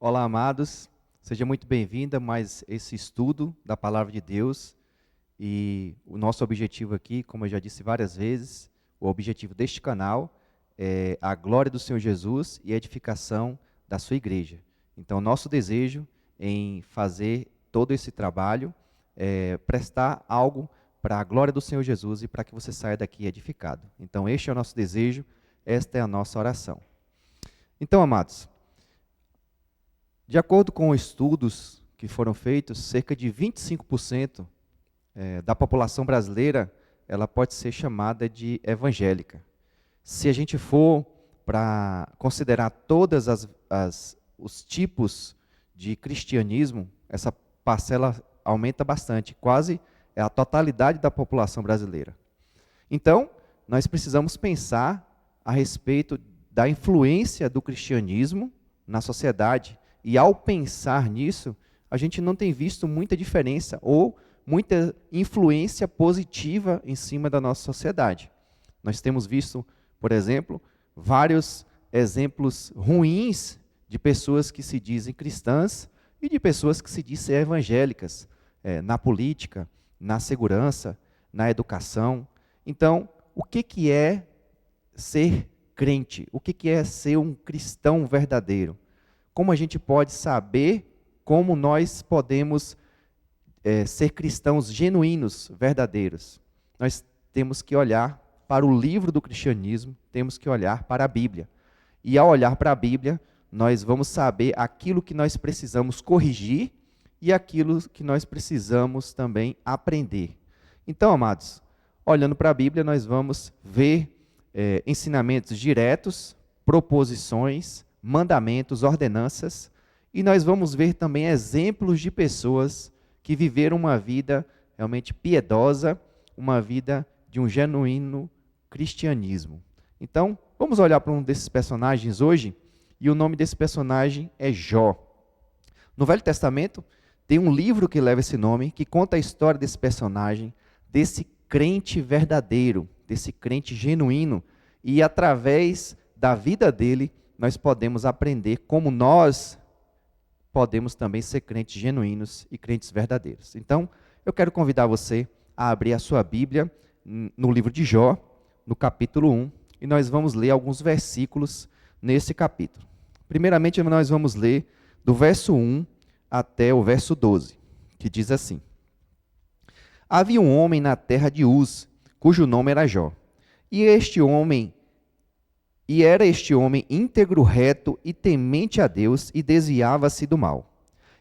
Olá, amados. Seja muito bem-vinda a mais esse estudo da Palavra de Deus. E o nosso objetivo aqui, como eu já disse várias vezes, o objetivo deste canal é a glória do Senhor Jesus e a edificação da sua igreja. Então, nosso desejo em fazer todo esse trabalho é prestar algo para a glória do Senhor Jesus e para que você saia daqui edificado. Então, este é o nosso desejo, esta é a nossa oração. Então, amados, de acordo com estudos que foram feitos, cerca de 25% da população brasileira ela pode ser chamada de evangélica. Se a gente for para considerar todas os tipos de cristianismo, essa parcela aumenta bastante, quase é a totalidade da população brasileira. Então, nós precisamos pensar a respeito da influência do cristianismo na sociedade. E ao pensar nisso, a gente não tem visto muita diferença ou muita influência positiva em cima da nossa sociedade. Nós temos visto, por exemplo, vários exemplos ruins de pessoas que se dizem cristãs e de pessoas que se dizem evangélicas, na política, na segurança, na educação. Então, o que é ser crente? O que é ser um cristão verdadeiro? Como a gente pode saber como nós podemos ser cristãos genuínos, verdadeiros? Nós temos que olhar para o livro do cristianismo, temos que olhar para a Bíblia. E ao olhar para a Bíblia, nós vamos saber aquilo que nós precisamos corrigir e aquilo que nós precisamos também aprender. Então, amados, olhando para a Bíblia, nós vamos ver ensinamentos diretos, proposições, mandamentos, ordenanças, e nós vamos ver também exemplos de pessoas que viveram uma vida realmente piedosa, uma vida de um genuíno cristianismo. Então, vamos olhar para um desses personagens hoje, e o nome desse personagem é Jó. No Velho Testamento, tem um livro que leva esse nome, que conta a história desse personagem, desse crente verdadeiro, desse crente genuíno, e através da vida dele, nós podemos aprender como nós podemos também ser crentes genuínos e crentes verdadeiros. Então, eu quero convidar você a abrir a sua Bíblia no livro de Jó, no capítulo 1, e nós vamos ler alguns versículos nesse capítulo. Primeiramente, nós vamos ler do verso 1 até o verso 12, que diz assim: Havia um homem na terra de Uz, cujo nome era Jó, e era este homem íntegro, reto e temente a Deus, e desviava-se do mal.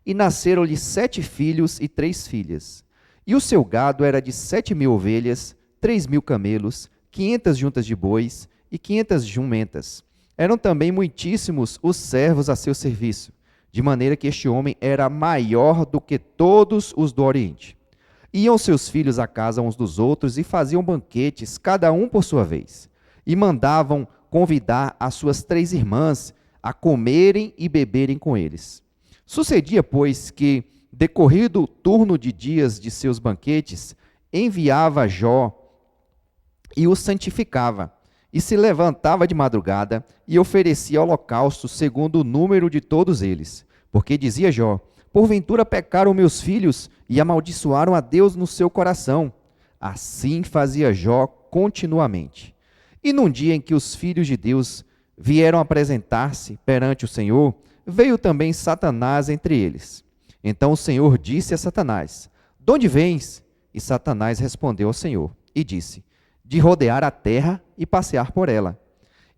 E nasceram-lhe 7 filhos e 3 filhas. E o seu gado era de 7.000 ovelhas, 3.000 camelos, 500 juntas de bois e 500 jumentas. Eram também muitíssimos os servos a seu serviço, de maneira que este homem era maior do que todos os do Oriente. Iam seus filhos à casa uns dos outros e faziam banquetes, cada um por sua vez, e mandavam convidar as suas 3 irmãs a comerem e beberem com eles. Sucedia, pois, que, decorrido o turno de dias de seus banquetes, enviava Jó e o santificava, e se levantava de madrugada e oferecia holocausto segundo o número de todos eles. Porque dizia Jó: porventura pecaram meus filhos e amaldiçoaram a Deus no seu coração. Assim fazia Jó continuamente. E num dia em que os filhos de Deus vieram apresentar-se perante o Senhor, veio também Satanás entre eles. Então o Senhor disse a Satanás: de onde vens? E Satanás respondeu ao Senhor e disse: de rodear a terra e passear por ela.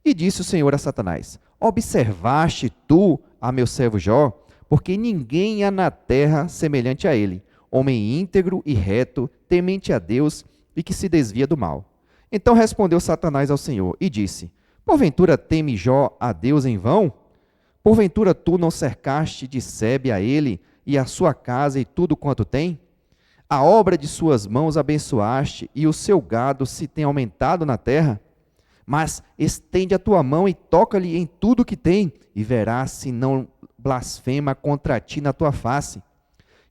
E disse o Senhor a Satanás: observaste tu a meu servo Jó? Porque ninguém há na terra semelhante a ele, homem íntegro e reto, temente a Deus e que se desvia do mal. Então respondeu Satanás ao Senhor e disse: porventura teme Jó a Deus em vão? Porventura tu não cercaste de sebe a ele e a sua casa e tudo quanto tem? A obra de suas mãos abençoaste e o seu gado se tem aumentado na terra? Mas estende a tua mão e toca-lhe em tudo que tem, e verás se não blasfema contra ti na tua face.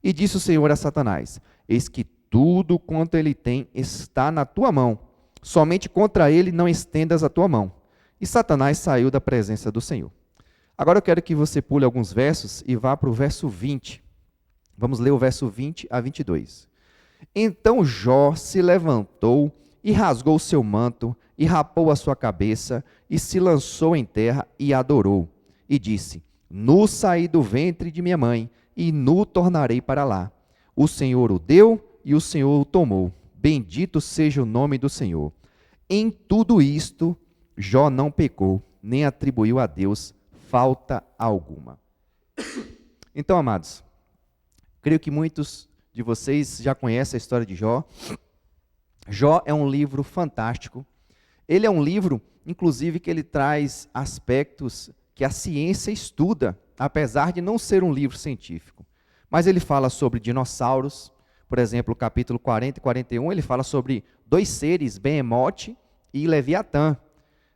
E disse o Senhor a Satanás: eis que tudo quanto ele tem está na tua mão, somente contra ele não estendas a tua mão. E Satanás saiu da presença do Senhor. Agora eu quero que você pule alguns versos e vá para o verso 20. Vamos ler o verso 20 a 22. Então Jó se levantou e rasgou seu manto, e rapou a sua cabeça, e se lançou em terra e adorou. E disse: Nu saí do ventre de minha mãe, e nu tornarei para lá. O Senhor o deu, e o Senhor o tomou. Bendito seja o nome do Senhor. Em tudo isto, Jó não pecou, nem atribuiu a Deus falta alguma. Então, amados, creio que muitos de vocês já conhecem a história de Jó. Jó é um livro fantástico. Ele é um livro, inclusive, que ele traz aspectos que a ciência estuda, apesar de não ser um livro científico. Mas ele fala sobre dinossauros, por exemplo, capítulo 40 e 41, ele fala sobre dois seres, Behemoth e Leviatã.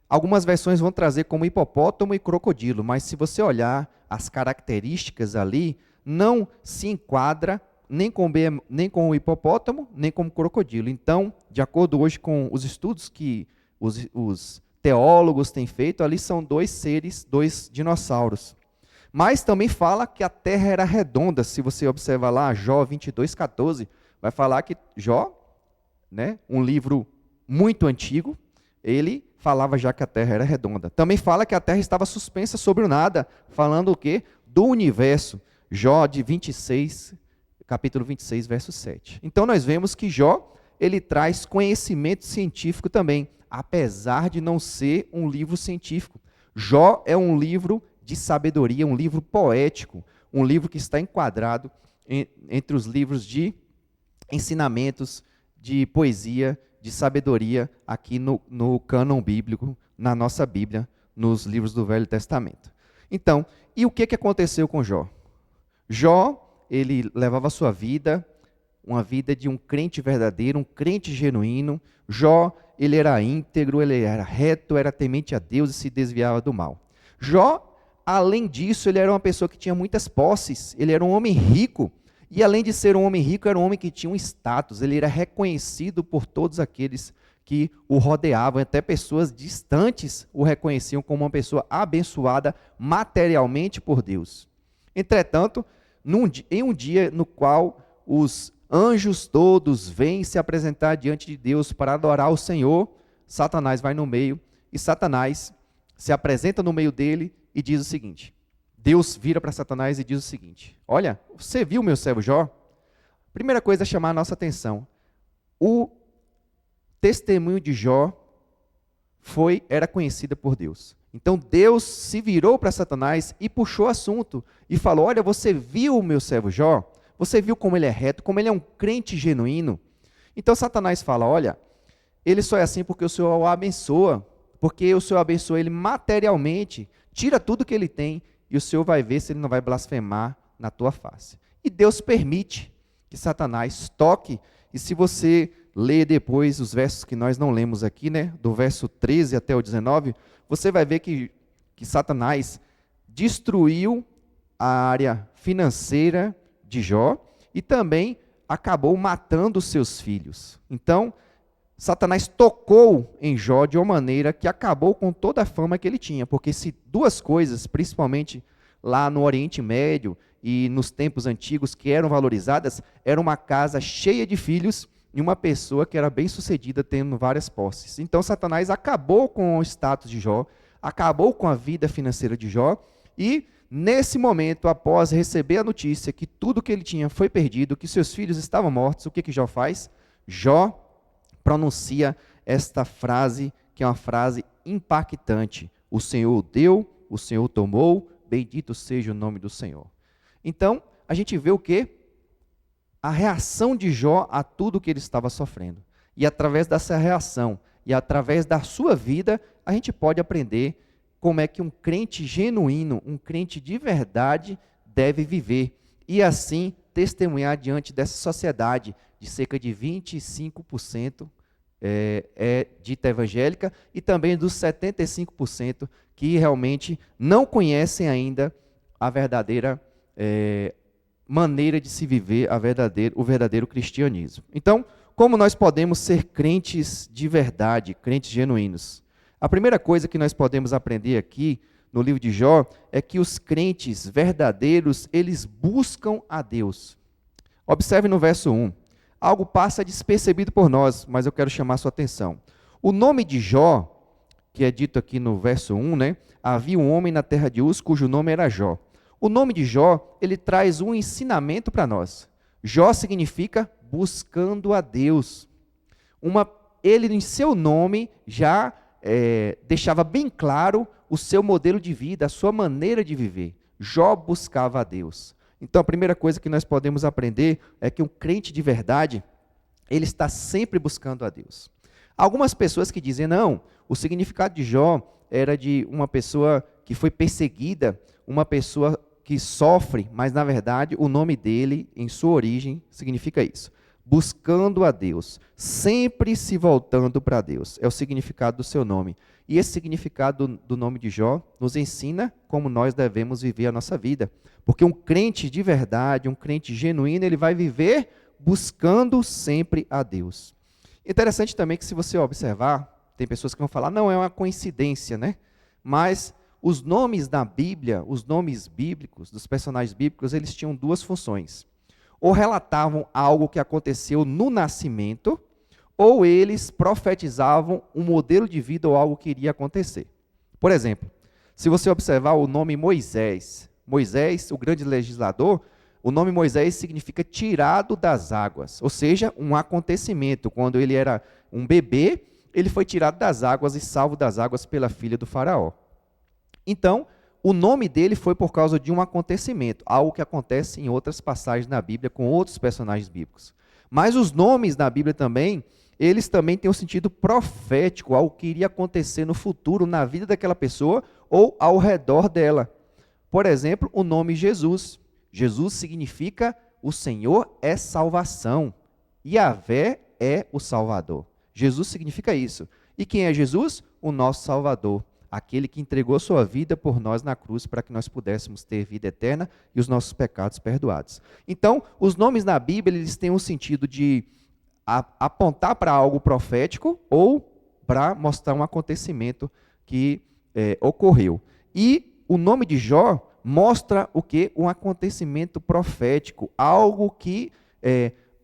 Algumas versões vão trazer como hipopótamo e crocodilo, mas se você olhar as características ali, não se enquadra nem com o hipopótamo, nem com o crocodilo. Então, de acordo hoje com os estudos que os teólogos têm feito, ali são dois seres, dois dinossauros. Mas também fala que a terra era redonda. Se você observar lá, Jó 22:14, vai falar que Jó, né, um livro muito antigo, ele falava já que a terra era redonda. Também fala que a terra estava suspensa sobre o nada, falando o quê? Do universo. Jó de 26, capítulo 26, verso 7. Então nós vemos que Jó, ele traz conhecimento científico também, apesar de não ser um livro científico. Jó é um livro de sabedoria, um livro poético, um livro que está enquadrado entre os livros de ensinamentos, de poesia, de sabedoria, aqui no cânon bíblico, na nossa Bíblia, nos livros do Velho Testamento. Então, e o que aconteceu com Jó? Jó, ele levava a sua vida, uma vida de um crente verdadeiro, um crente genuíno. Jó, ele era íntegro, ele era reto, era temente a Deus e se desviava do mal. Jó, além disso, ele era uma pessoa que tinha muitas posses, ele era um homem rico, e além de ser um homem rico, era um homem que tinha um status, ele era reconhecido por todos aqueles que o rodeavam, até pessoas distantes o reconheciam como uma pessoa abençoada materialmente por Deus. Entretanto, em um dia no qual os anjos todos vêm se apresentar diante de Deus para adorar o Senhor, Satanás vai no meio, e Satanás se apresenta no meio dele e diz o seguinte: Deus vira para Satanás e diz o seguinte: olha, você viu meu servo Jó? Primeira coisa a chamar a nossa atenção, o testemunho de Jó era conhecido por Deus. Então Deus se virou para Satanás e puxou o assunto e falou: olha, você viu o meu servo Jó? Você viu como ele é reto, como ele é um crente genuíno? Então Satanás fala: olha, ele só é assim porque o Senhor o abençoa, porque o Senhor abençoa ele materialmente, tira tudo que ele tem e o Senhor vai ver se ele não vai blasfemar na tua face. E Deus permite que Satanás toque, e se você ler depois os versos que nós não lemos aqui, né, do verso 13 até o 19, você vai ver que Satanás destruiu a área financeira de Jó e também acabou matando os seus filhos. Então, Satanás tocou em Jó de uma maneira que acabou com toda a fama que ele tinha, porque se duas coisas, principalmente lá no Oriente Médio e nos tempos antigos, que eram valorizadas, era uma casa cheia de filhos e uma pessoa que era bem-sucedida tendo várias posses. Então Satanás acabou com o status de Jó, acabou com a vida financeira de Jó, e nesse momento, após receber a notícia que tudo que ele tinha foi perdido, que seus filhos estavam mortos, o que Jó faz? Jó pronuncia esta frase, que é uma frase impactante: o Senhor deu, o Senhor tomou, bendito seja o nome do Senhor. Então, a gente vê o quê? A reação de Jó a tudo que ele estava sofrendo. E através dessa reação, e através da sua vida, a gente pode aprender como é que um crente genuíno, um crente de verdade, deve viver. E assim, testemunhar diante dessa sociedade de cerca de 25% dita evangélica, e também dos 75% que realmente não conhecem ainda a verdadeira maneira de se viver o verdadeiro cristianismo. Então, como nós podemos ser crentes de verdade, crentes genuínos? A primeira coisa que nós podemos aprender aqui no livro de Jó é que os crentes verdadeiros, eles buscam a Deus. Observe no verso 1. Algo passa despercebido por nós, mas eu quero chamar sua atenção. O nome de Jó, que é dito aqui no verso 1, né? Havia um homem na terra de Uz, cujo nome era Jó. O nome de Jó, ele traz um ensinamento para nós. Jó significa buscando a Deus. Ele, em seu nome, já deixava bem claro o seu modelo de vida, a sua maneira de viver. Jó buscava a Deus. Então, a primeira coisa que nós podemos aprender é que um crente de verdade, ele está sempre buscando a Deus. Algumas pessoas que dizem, não, o significado de Jó era de uma pessoa que foi perseguida, uma pessoa que sofre, mas, na verdade, o nome dele, em sua origem, significa isso. Buscando a Deus, sempre se voltando para Deus. É o significado do seu nome. E esse significado do nome de Jó nos ensina como nós devemos viver a nossa vida. Porque um crente de verdade, um crente genuíno, ele vai viver buscando sempre a Deus. Interessante também que, se você observar, tem pessoas que vão falar, não, é uma coincidência, né? Mas os nomes da Bíblia, os nomes bíblicos, dos personagens bíblicos, eles tinham duas funções. Ou relatavam algo que aconteceu no nascimento, ou eles profetizavam um modelo de vida ou algo que iria acontecer. Por exemplo, se você observar o nome Moisés, Moisés, o grande legislador, o nome Moisés significa tirado das águas, ou seja, um acontecimento. Quando ele era um bebê, ele foi tirado das águas e salvo das águas pela filha do faraó. Então, o nome dele foi por causa de um acontecimento, algo que acontece em outras passagens na Bíblia com outros personagens bíblicos. Mas os nomes na Bíblia também, eles também têm um sentido profético, algo que iria acontecer no futuro, na vida daquela pessoa ou ao redor dela. Por exemplo, o nome Jesus. Jesus significa o Senhor é salvação. Yahvé é o Salvador. Jesus significa isso. E quem é Jesus? O nosso Salvador. Aquele que entregou sua vida por nós na cruz para que nós pudéssemos ter vida eterna e os nossos pecados perdoados. Então, os nomes na Bíblia, eles têm um sentido de apontar para algo profético ou para mostrar um acontecimento que ocorreu. E o nome de Jó mostra o quê? Um acontecimento profético, algo que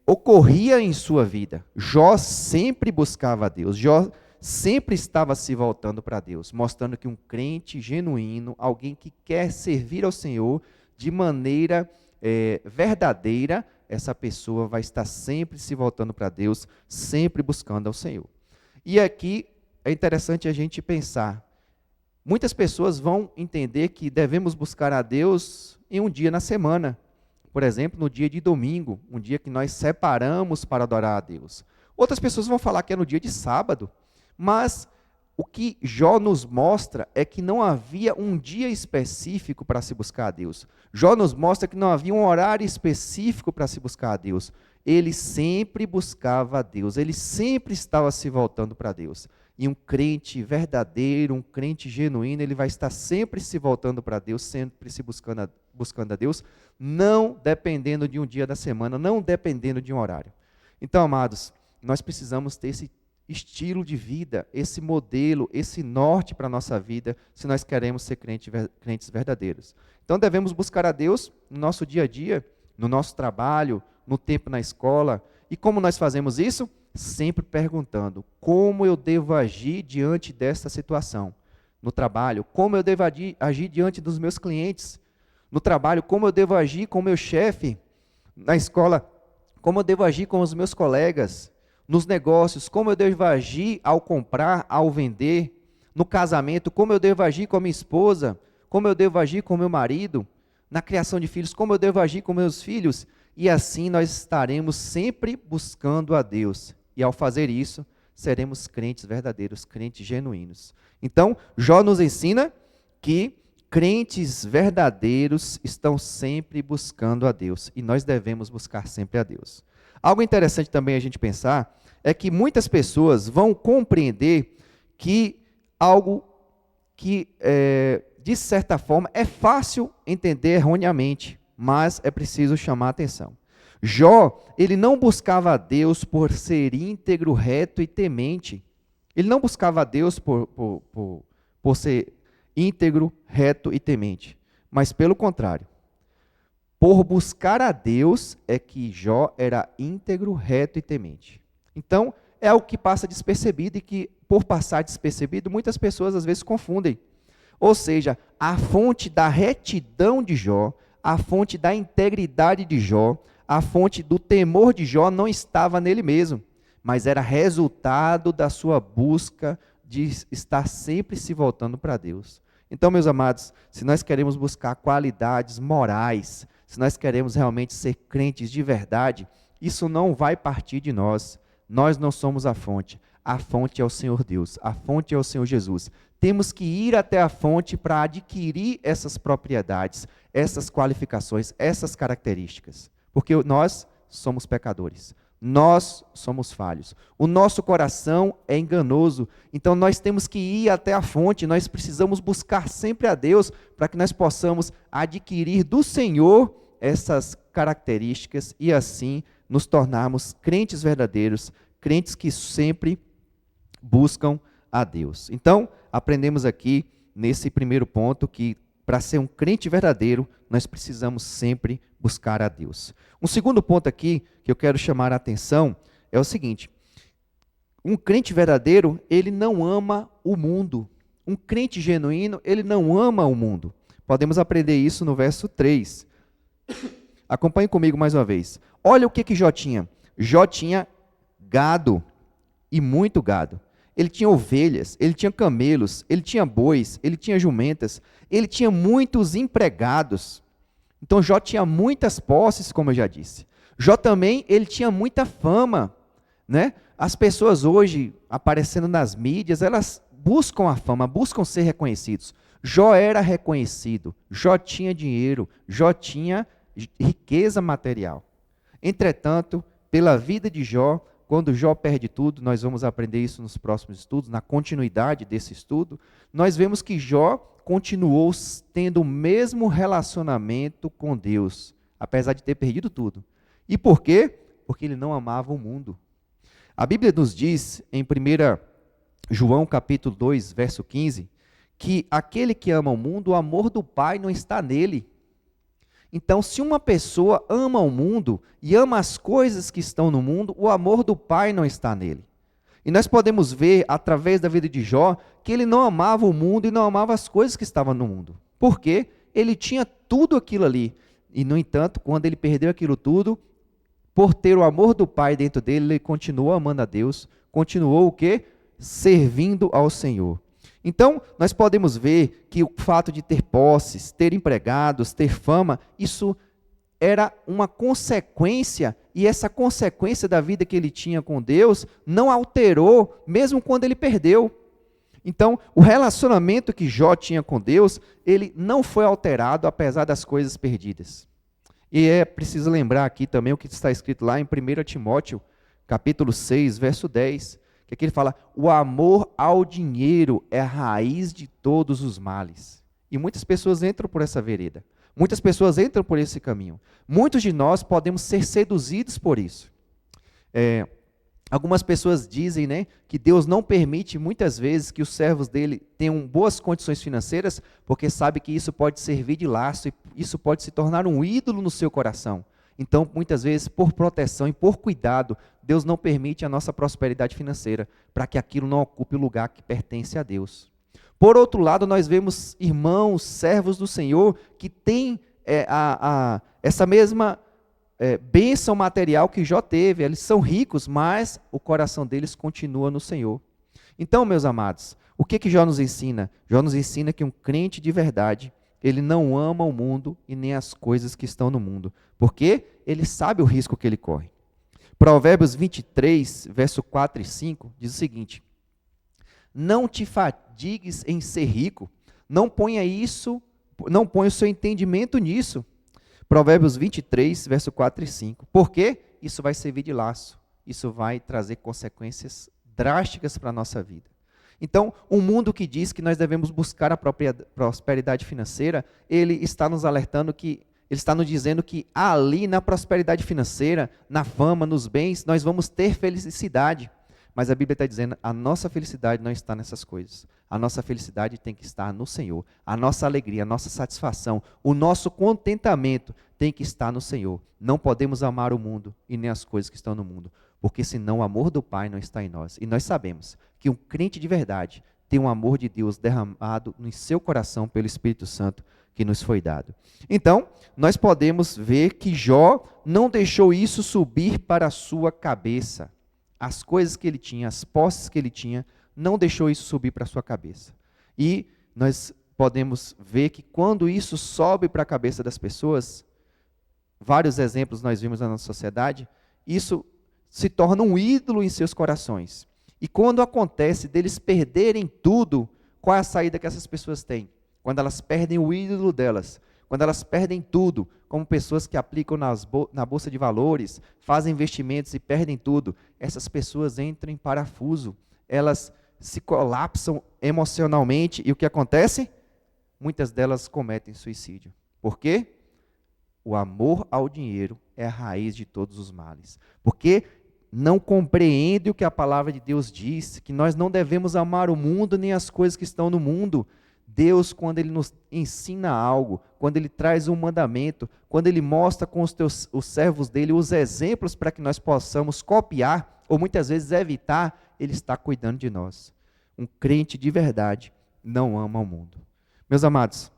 ocorria em sua vida. Jó sempre buscava a Deus, Jó sempre estava se voltando para Deus, mostrando que um crente genuíno, alguém que quer servir ao Senhor de maneira verdadeira, essa pessoa vai estar sempre se voltando para Deus, sempre buscando ao Senhor. E aqui é interessante a gente pensar, muitas pessoas vão entender que devemos buscar a Deus em um dia na semana, por exemplo, no dia de domingo, um dia que nós separamos para adorar a Deus. Outras pessoas vão falar que é no dia de sábado, mas o que Jó nos mostra é que não havia um dia específico para se buscar a Deus. Jó nos mostra que não havia um horário específico para se buscar a Deus. Ele sempre buscava a Deus, ele sempre estava se voltando para Deus. E um crente verdadeiro, um crente genuíno, ele vai estar sempre se voltando para Deus, sempre se buscando a Deus, não dependendo de um dia da semana, não dependendo de um horário. Então, amados, nós precisamos ter esse estilo de vida, esse modelo, esse norte para a nossa vida, se nós queremos ser crentes verdadeiros. Então, devemos buscar a Deus no nosso dia a dia, no nosso trabalho, no tempo na escola. E como nós fazemos isso? Sempre perguntando, como eu devo agir diante desta situação? No trabalho, como eu devo agir diante dos meus clientes? No trabalho, como eu devo agir com o meu chefe? Na escola, como eu devo agir com os meus colegas? Nos negócios, como eu devo agir ao comprar, ao vender? No casamento, como eu devo agir com a minha esposa? Como eu devo agir com o meu marido? Na criação de filhos, como eu devo agir com meus filhos? E assim nós estaremos sempre buscando a Deus. E ao fazer isso, seremos crentes verdadeiros, crentes genuínos. Então, Jó nos ensina que crentes verdadeiros estão sempre buscando a Deus. E nós devemos buscar sempre a Deus. Algo interessante também a gente pensar é que muitas pessoas vão compreender que algo que, de certa forma, é fácil entender erroneamente, mas é preciso chamar a atenção. Jó, ele não buscava a Deus por ser íntegro, reto e temente. Ele não buscava a Deus por ser íntegro, reto e temente, mas pelo contrário. Por buscar a Deus é que Jó era íntegro, reto e temente. Então, é algo que passa despercebido e que, por passar despercebido, muitas pessoas às vezes confundem. Ou seja, a fonte da retidão de Jó, a fonte da integridade de Jó, a fonte do temor de Jó não estava nele mesmo, mas era resultado da sua busca de estar sempre se voltando para Deus. Então, meus amados, se nós queremos buscar qualidades morais, se nós queremos realmente ser crentes de verdade, isso não vai partir de nós. Nós não somos a fonte é o Senhor Deus, a fonte é o Senhor Jesus. Temos que ir até a fonte para adquirir essas propriedades, essas qualificações, essas características, porque nós somos pecadores. Nós somos falhos. O nosso coração é enganoso. Então nós temos que ir até a fonte. Nós precisamos buscar sempre a Deus para que nós possamos adquirir do Senhor essas características e assim nos tornarmos crentes verdadeiros, crentes que sempre buscam a Deus. Então, aprendemos aqui nesse primeiro ponto que para ser um crente verdadeiro, nós precisamos sempre buscar a Deus. Um segundo ponto aqui que eu quero chamar a atenção é o seguinte: um crente verdadeiro, ele não ama o mundo. Um crente genuíno, ele não ama o mundo. Podemos aprender isso no verso 3. Acompanhe comigo mais uma vez. Olha o que Jó tinha. Jó tinha gado, e muito gado. Ele tinha ovelhas, ele tinha camelos, ele tinha bois, ele tinha jumentas, ele tinha muitos empregados. Então Jó tinha muitas posses, como eu já disse. Jó também, ele tinha muita fama, né? As pessoas hoje, aparecendo nas mídias, elas buscam a fama, buscam ser reconhecidos. Jó era reconhecido, Jó tinha dinheiro, Jó tinha riqueza material. Entretanto, pela vida de Jó, quando Jó perde tudo, nós vamos aprender isso nos próximos estudos, na continuidade desse estudo, nós vemos que Jó continuou tendo o mesmo relacionamento com Deus, apesar de ter perdido tudo. E por quê? Porque ele não amava o mundo. A Bíblia nos diz, em 1 João capítulo 2, verso 15, que aquele que ama o mundo, o amor do Pai não está nele. Então, se uma pessoa ama o mundo e ama as coisas que estão no mundo, o amor do Pai não está nele. E nós podemos ver, através da vida de Jó, que ele não amava o mundo e não amava as coisas que estavam no mundo. Por quê? Ele tinha tudo aquilo ali. E, no entanto, quando ele perdeu aquilo tudo, por ter o amor do Pai dentro dele, ele continuou amando a Deus, continuou o quê? Servindo ao Senhor. Então, nós podemos ver que o fato de ter posses, ter empregados, ter fama, isso era uma consequência, e essa consequência da vida que ele tinha com Deus não alterou, mesmo quando ele perdeu. Então, o relacionamento que Jó tinha com Deus, ele não foi alterado, apesar das coisas perdidas. E é preciso lembrar aqui também o que está escrito lá em 1 Timóteo, capítulo 6, verso 10, que aqui ele fala: o amor ao dinheiro é a raiz de todos os males. E muitas pessoas entram por essa vereda. Muitas pessoas entram por esse caminho. Muitos de nós podemos ser seduzidos por isso. Algumas pessoas dizem, né, que Deus não permite muitas vezes que os servos dele tenham boas condições financeiras, porque sabe que isso pode servir de laço e isso pode se tornar um ídolo no seu coração. Então, muitas vezes, por proteção e por cuidado, Deus não permite a nossa prosperidade financeira, para que aquilo não ocupe o lugar que pertence a Deus. Por outro lado, nós vemos irmãos, servos do Senhor, que têm essa mesma bênção material que Jó teve. Eles são ricos, mas o coração deles continua no Senhor. Então, meus amados, o que Jó nos ensina? Jó nos ensina que um crente de verdade, ele não ama o mundo e nem as coisas que estão no mundo, porque ele sabe o risco que ele corre. Provérbios 23, verso 4 e 5, diz o seguinte: não te fatigues em ser rico, não ponha o seu entendimento nisso. Provérbios 23, verso 4 e 5. Por quê? Isso vai servir de laço, isso vai trazer consequências drásticas para a nossa vida. Então, o mundo que diz que nós devemos buscar a própria prosperidade financeira, ele está nos alertando que, ele está nos dizendo que ali na prosperidade financeira, na fama, nos bens, nós vamos ter felicidade. Mas a Bíblia está dizendo, a nossa felicidade não está nessas coisas. A nossa felicidade tem que estar no Senhor. A nossa alegria, a nossa satisfação, o nosso contentamento tem que estar no Senhor. Não podemos amar o mundo e nem as coisas que estão no mundo, porque senão o amor do Pai não está em nós. E nós sabemos que um crente de verdade tem um amor de Deus derramado no seu coração pelo Espírito Santo que nos foi dado. Então, nós podemos ver que Jó não deixou isso subir para a sua cabeça. As coisas que ele tinha, as posses que ele tinha, não deixou isso subir para a sua cabeça. E nós podemos ver que quando isso sobe para a cabeça das pessoas, vários exemplos nós vimos na nossa sociedade, isso se torna um ídolo em seus corações. E quando acontece deles perderem tudo, qual é a saída que essas pessoas têm? Quando elas perdem o ídolo delas, quando elas perdem tudo, como pessoas que aplicam na bolsa de valores, fazem investimentos e perdem tudo, essas pessoas entram em parafuso, elas se colapsam emocionalmente e o que acontece? Muitas delas cometem suicídio. Por quê? O amor ao dinheiro é a raiz de todos os males. Porque não compreende o que a palavra de Deus diz, que nós não devemos amar o mundo nem as coisas que estão no mundo. Deus, quando Ele nos ensina algo, quando Ele traz um mandamento, quando Ele mostra com os servos dEle os exemplos para que nós possamos copiar, ou muitas vezes evitar, Ele está cuidando de nós. Um crente de verdade não ama o mundo. Meus amados,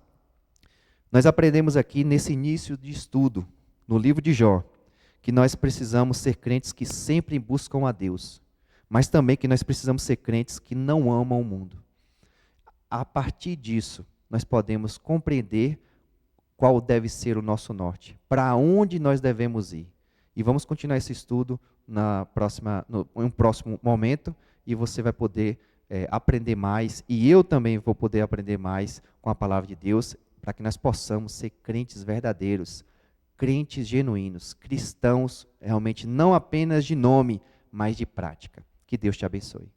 nós aprendemos aqui nesse início de estudo, no livro de Jó, que nós precisamos ser crentes que sempre buscam a Deus, mas também que nós precisamos ser crentes que não amam o mundo. A partir disso, nós podemos compreender qual deve ser o nosso norte, para onde nós devemos ir. E vamos continuar esse estudo em um próximo momento, e você vai poder aprender mais, e eu também vou poder aprender mais com a palavra de Deus, para que nós possamos ser crentes verdadeiros, crentes genuínos, cristãos realmente não apenas de nome, mas de prática. Que Deus te abençoe.